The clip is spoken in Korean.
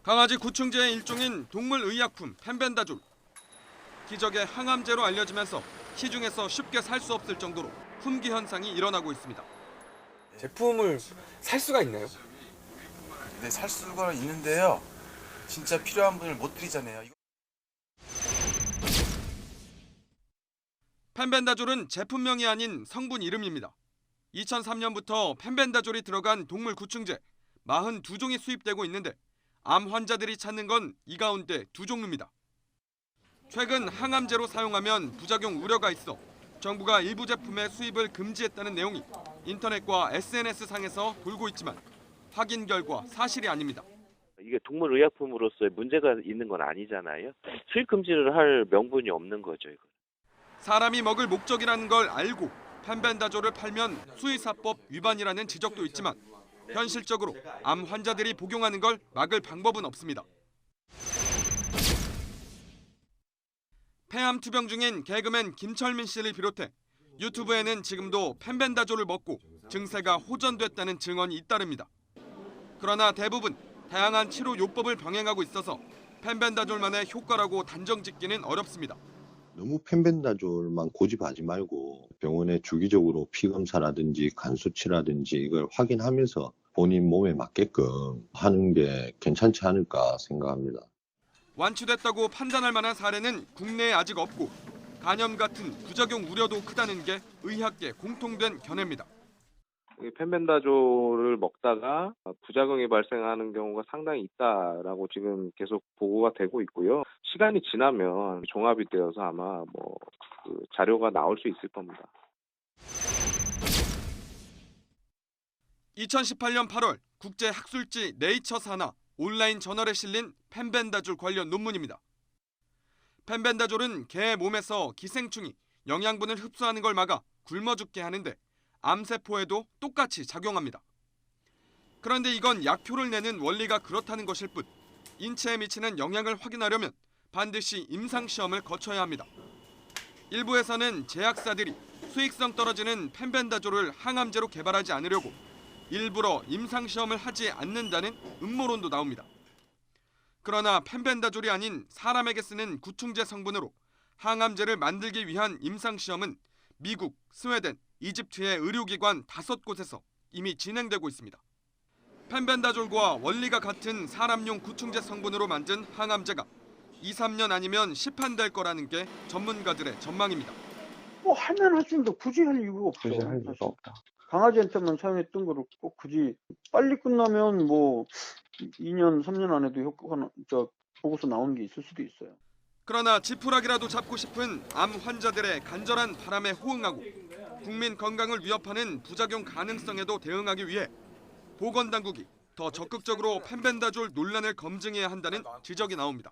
강아지 구충제의 일종인 동물의약품 펜벤다졸. 기적의 항암제로 알려지면서 시중에서 쉽게 살 수 없을 정도로 품귀 현상이 일어나고 있습니다. 제품을 살 수가 있나요? 네, 살 수가 있는데요. 진짜 필요한 분을 못 드리잖아요. 펜벤다졸은 제품명이 아닌 성분 이름입니다. 2003년부터 펜벤다졸이 들어간 동물 구충제 42종이 수입되고 있는데 암 환자들이 찾는 건 이 가운데 2종류입니다. 최근 항암제로 사용하면 부작용 우려가 있어 정부가 일부 제품의 수입을 금지했다는 내용이 인터넷과 SNS상에서 돌고 있지만 확인 결과 사실이 아닙니다. 이게 동물의약품으로서의 문제가 있는 건 아니잖아요. 수입 금지를 할 명분이 없는 거죠. 이거. 사람이 먹을 목적이라는 걸 알고 펜벤다졸을 팔면 수의사법 위반이라는 지적도 있지만 현실적으로 암 환자들이 복용하는 걸 막을 방법은 없습니다. 폐암 투병 중인 개그맨 김철민 씨를 비롯해 유튜브에는 지금도 펜벤다졸을 먹고 증세가 호전됐다는 증언이 잇따릅니다. 그러나 대부분 다양한 치료 요법을 병행하고 있어서 펜벤다졸만의 효과라고 단정짓기는 어렵습니다. 너무 펜벤다졸만 고집하지 말고 병원에 주기적으로 피검사라든지 간 수치라든지 이걸 확인하면서 본인 몸에 맞게끔 하는 게 괜찮지 않을까 생각합니다. 완치됐다고 판단할 만한 사례는 국내에 아직 없고 간염 같은 부작용 우려도 크다는 게 의학계 공통된 견해입니다. 펜벤다졸을 먹다가 부작용이 발생하는 경우가 상당히 있다라고 지금 계속 보고가 되고 있고요. 시간이 지나면 종합이 되어서 아마 그 자료가 나올 수 있을 겁니다. 2018년 8월 국제학술지 네이처 산하 온라인 저널에 실린 펜벤다졸 관련 논문입니다. 펜벤다졸은 개의 몸에서 기생충이 영양분을 흡수하는 걸 막아 굶어 죽게 하는데 암세포에도 똑같이 작용합니다. 그런데 이건 약효를 내는 원리가 그렇다는 것일 뿐 인체에 미치는 영향을 확인하려면 반드시 임상시험을 거쳐야 합니다. 일부에서는 제약사들이 수익성 떨어지는 펜벤다졸을 항암제로 개발하지 않으려고 일부러 임상시험을 하지 않는다는 음모론도 나옵니다. 그러나 펜벤다졸이 아닌 사람에게 쓰는 구충제 성분으로 항암제를 만들기 위한 임상시험은 미국, 스웨덴, 이집트의 의료기관 5곳에서 이미 진행되고 있습니다. 펜벤다졸과 원리가 같은 사람용 구충제 성분으로 만든 항암제가 2-3년 아니면 시판될 거라는 게 전문가들의 전망입니다. 하면 할 수 있는데 굳이 할 이유가 없어. 굳이 할 이유가 없다. 강아지한테만 사용했던 거를 꼭 굳이 빨리 끝나면 2년, 3년 안에도 효과가 보고서 나오는 게 있을 수도 있어요. 그러나 지푸라기라도 잡고 싶은 암 환자들의 간절한 바람에 호응하고 국민 건강을 위협하는 부작용 가능성에도 대응하기 위해 보건당국이 더 적극적으로 펜벤다졸 논란을 검증해야 한다는 지적이 나옵니다.